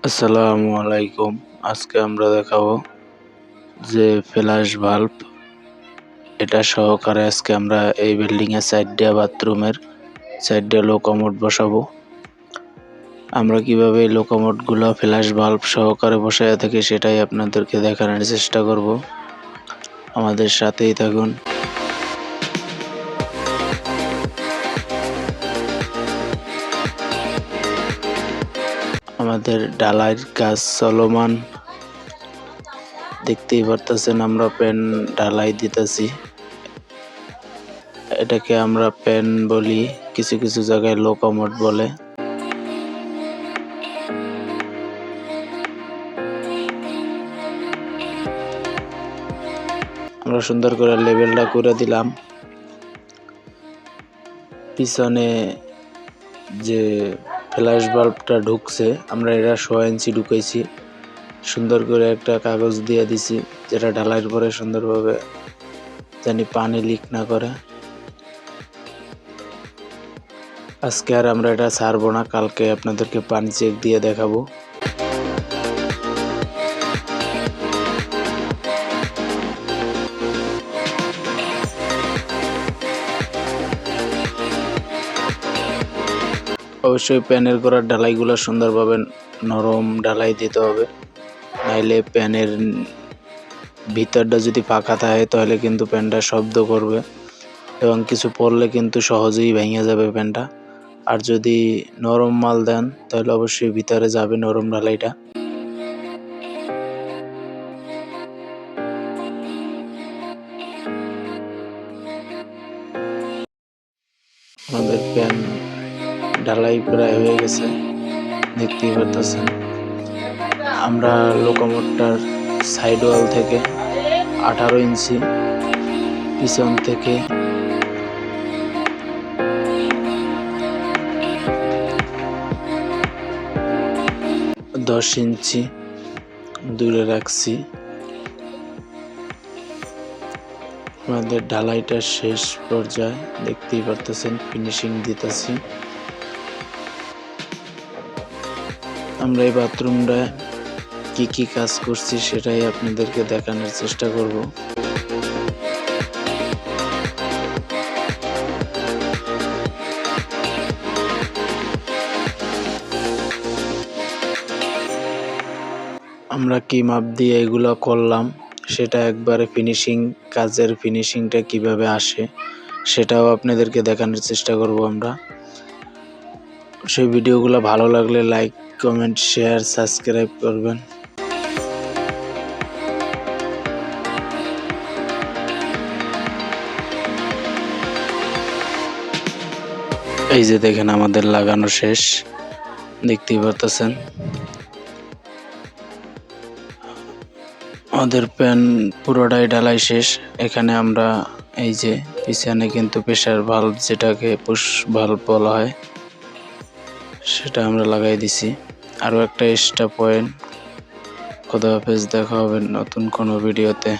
আসসালামু আলাইকুম। আজকে আমরা দেখাবো যে ফ্ল্যাশ ভাল্ব এটা সহকারে আজকে আমরা এই বিল্ডিং এর সাইডে বাথরুমের সাইডে লো কমোড বসাবো। আমরা কিভাবে লো কমোড গুলো ফ্ল্যাশ ভাল্ব সহকারে বসায় থাকি সেটাই আপনাদেরকে দেখানোর চেষ্টা করব। আমাদের সাথেই থাকুন। আমাদের ঢালাইয়ের কাজ চলমান, দেখতেই পারতেছেন আমরা প্যান ঢালাই দিতেছি। এটাকে আমরা প্যান বলি, কিছু কিছু জায়গায় লো কমোড বলে। আমরা সুন্দর করে লেভেলটা করে দিলাম। পিছনে যে ফ্ল্যাশ বাল্বটা ঢুকছে আমরা এটা 100 ইঞ্চি ঢুকাইছি। সুন্দর করে একটা কাগজ দিয়ে দিছি যেটা ঢালাইয়ের পরে সুন্দরভাবে জানি পানি লিক না করে। আজকে আর আমরা এটা ছাড়বো না, কালকে আপনাদেরকে পানি চেক দিয়ে দেখাবো। অবশ্যই প্যানের গোড়ার ঢালাইগুলো সুন্দরভাবে নরম ঢালাই দিতে হবে, নাইলে প্যানের ভিতরটা যদি ফাঁকা থাকে তাহলে কিন্তু প্যানটা শব্দ করবে এবং কিছু পড়লে কিন্তু সহজেই ভেঙে যাবে প্যানটা। আর যদি নরম মাল দেন তাহলে অবশ্যই ভিতরে যাবে নরম ঢালাইটা। আমাদের প্যান ঢালাই প্রায় হয়ে গেছে, দেখতেই পারতেছেন। আমরা লোকোমোটরটার সাইড ওয়াল থেকে 18 ইঞ্চি, পিছন থেকে 10 ইঞ্চি দূরে রাখছি। আমাদের ঢালাইটা শেষ পর্যায়ে, দেখতেই পারতেছেন ফিনিশিং দিতেছি। আমরা এই বাথরুমটা কি কি কাজ করছি সেটাই আপনাদেরকে দেখানোর চেষ্টা করব। আমরা কি মাপ দিয়ে এগুলো করলাম সেটা একবারে কাজের ফিনিশিংটা কিভাবে আসে সেটাও আপনাদেরকে দেখানোর চেষ্টা করব আমরা। সেই ভিডিওগুলো ভালো লাগলে লাইক, কমেন্ট, শেয়ার, সাবস্ক্রাইব করবেন। এই যে দেখেন আমাদের লাগানো শেষ, দেখতেই পারতেছেন। আমাদের প্যান পুরোটাই ঢালাই শেষ। এখানে আমরা এই যে পিছনে কিন্তু প্রেসার ভালভ, যেটাকে পুশ ভালভ বলা হয়, সেটা আমরা লাগাই দিছি। আরও একটা এক্সট্রা পয়েন্ট। খোদা হাফেজ, দেখা হবে নতুন কোনো ভিডিওতে।